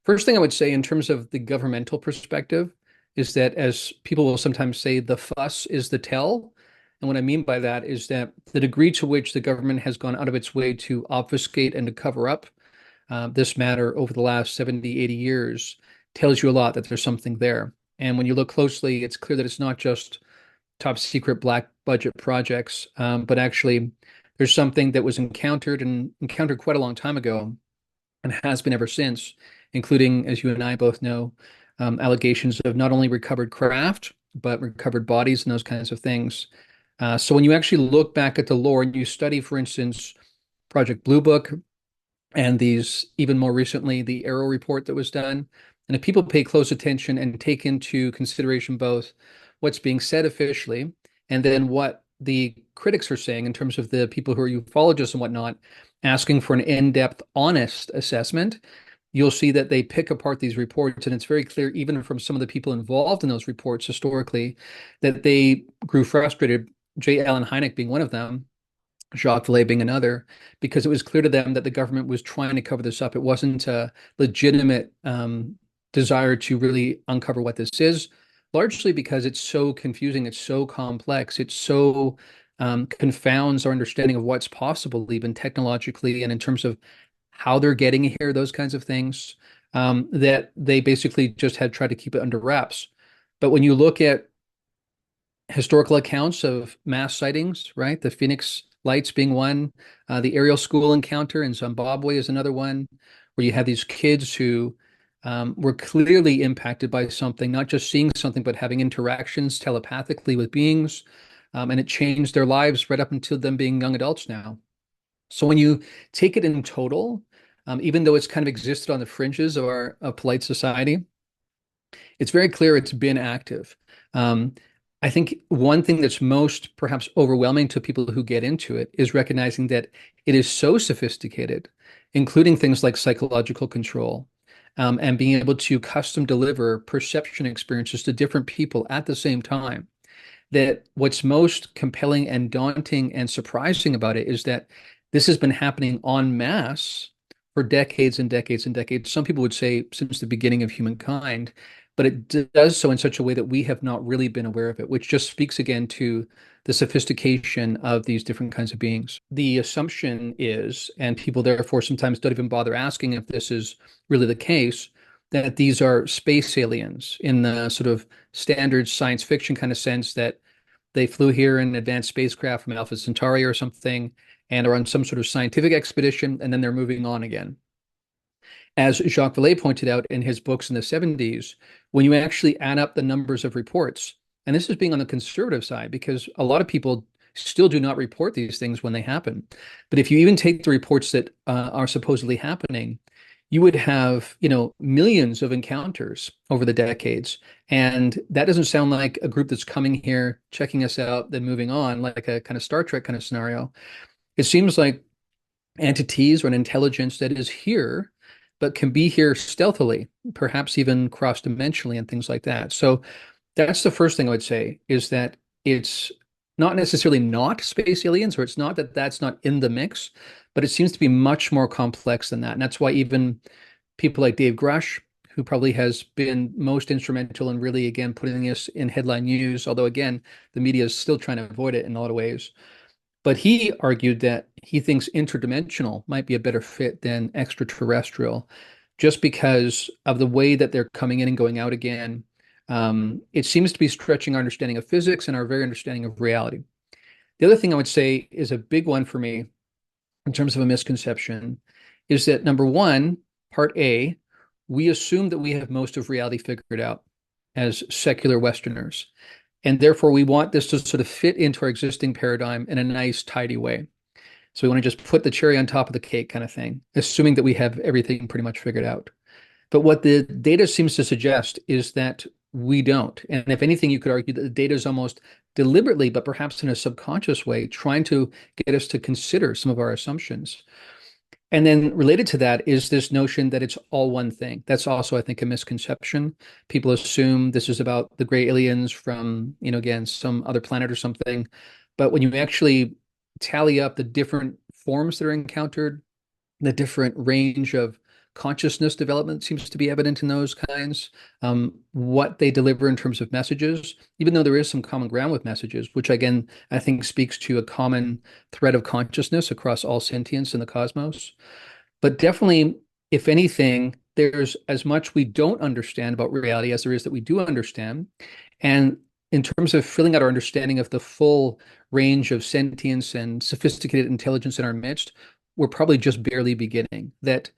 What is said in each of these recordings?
First thing I would say in terms of the governmental perspective is that, as people will sometimes say, the fuss is the tell. And what I mean by that is that the degree to which the government has gone out of its way to obfuscate and to cover up this matter over the last 70, 80 years tells you a lot that there's something there. And when you look closely, it's clear that it's not just top secret black budget projects, but actually there's something that was encountered quite a long time ago and has been ever since, including, as you and I both know, allegations of not only recovered craft, but recovered bodies and those kinds of things. So when you actually look back at the lore and you study, for instance, Project Blue Book and these, even more recently, the Arrow report that was done, and if people pay close attention and take into consideration both what's being said officially and then what the critics are saying in terms of the people who are ufologists and whatnot, asking for an in-depth, honest assessment, you'll see that they pick apart these reports, and it's very clear, even from some of the people involved in those reports historically, that they grew frustrated, J. Allen Hynek being one of them, Jacques Vallée being another, because it was clear to them that the government was trying to cover this up. It wasn't a legitimate desire to really uncover what this is, largely because it's so confusing, it's so complex, it so confounds our understanding of what's possible, even technologically, and in terms of how they're getting here, those kinds of things, that they basically just had tried to keep it under wraps. But when you look at historical accounts of mass sightings, right? The Phoenix Lights being one, the Ariel School encounter in Zimbabwe is another one, where you have these kids who were clearly impacted by something, not just seeing something, but having interactions telepathically with beings. And it changed their lives right up until them being young adults now. So when you take it in total, even though it's kind of existed on the fringes of our polite society, it's very clear it's been active. Um, I think one thing that's most perhaps overwhelming to people who get into it is recognizing that it is so sophisticated, including things like psychological control, and being able to custom deliver perception experiences to different people at the same time. That what's most compelling and daunting and surprising about it is that this has been happening en masse for decades and decades and decades. Some people would say since the beginning of humankind, but it does so in such a way that we have not really been aware of it, which just speaks again to the sophistication of these different kinds of beings. The assumption is, and people therefore sometimes don't even bother asking if this is really the case, that these are space aliens in the sort of standard science fiction kind of sense, that they flew here in an advanced spacecraft from Alpha Centauri or something and are on some sort of scientific expedition, and then they're moving on again. As Jacques Vallée pointed out in his books in the 70s, when you actually add up the numbers of reports, and this is being on the conservative side because a lot of people still do not report these things when they happen. But if you even take the reports that are supposedly happening, you would have, millions of encounters over the decades. And that doesn't sound like a group that's coming here, checking us out, then moving on, like a kind of Star Trek kind of scenario. It seems like entities or an intelligence that is here, but can be here stealthily, perhaps even cross-dimensionally and things like that. So that's the first thing I would say, is that it's not necessarily not space aliens, or it's not that that's not in the mix, but it seems to be much more complex than that. And that's why even people like Dave Grush, who probably has been most instrumental in really, again, putting this in headline news, although, again, the media is still trying to avoid it in a lot of ways. But he argued that he thinks interdimensional might be a better fit than extraterrestrial, just because of the way that they're coming in and going out again. It seems to be stretching our understanding of physics and our very understanding of reality. The other thing I would say is a big one for me in terms of a misconception is that, number one, part A, we assume that we have most of reality figured out as secular Westerners. And therefore, we want this to sort of fit into our existing paradigm in a nice, tidy way. So we want to just put the cherry on top of the cake kind of thing, assuming that we have everything pretty much figured out. But what the data seems to suggest is that we don't. And if anything, you could argue that the data is almost deliberately, but perhaps in a subconscious way, trying to get us to consider some of our assumptions. And then related to that is this notion that it's all one thing. That's also, I think, a misconception. People assume this is about the gray aliens from, again, some other planet or something. But when you actually tally up the different forms that are encountered, the different range of consciousness development seems to be evident in those kinds. What they deliver in terms of messages, even though there is some common ground with messages, which again, I think speaks to a common thread of consciousness across all sentience in the cosmos. But definitely, if anything, there's as much we don't understand about reality as there is that we do understand. And in terms of filling out our understanding of the full range of sentience and sophisticated intelligence in our midst, we're probably just barely beginning. That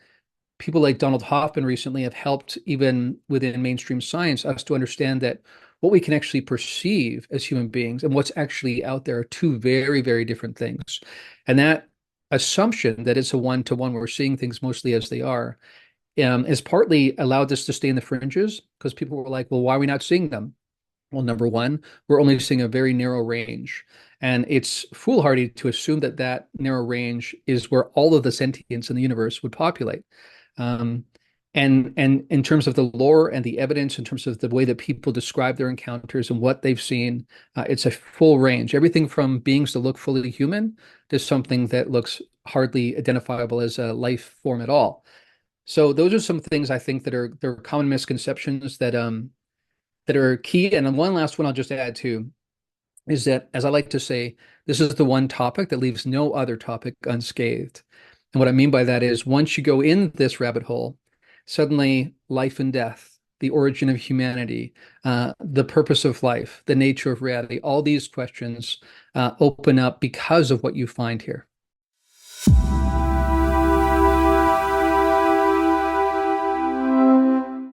people like Donald Hoffman recently have helped, even within mainstream science, us to understand that what we can actually perceive as human beings and what's actually out there are two very, very different things. And that assumption that it's a one-to-one, we're seeing things mostly as they are, is partly allowed us to stay in the fringes because people were like, well, why are we not seeing them? Well, number one, we're only seeing a very narrow range. And it's foolhardy to assume that that narrow range is where all of the sentience in the universe would populate. Um, and in terms of the lore and the evidence, in terms of the way that people describe their encounters and what they've seen, it's a full range. Everything from beings that look fully human to something that looks hardly identifiable as a life form at all. So those are some things I think that are there are common misconceptions that are key. And then one last one I'll just add to is that, as I like to say, this is the one topic that leaves no other topic unscathed. And what I mean by that is once you go in this rabbit hole, suddenly life and death, the origin of humanity, the purpose of life, the nature of reality, all these questions open up because of what you find here.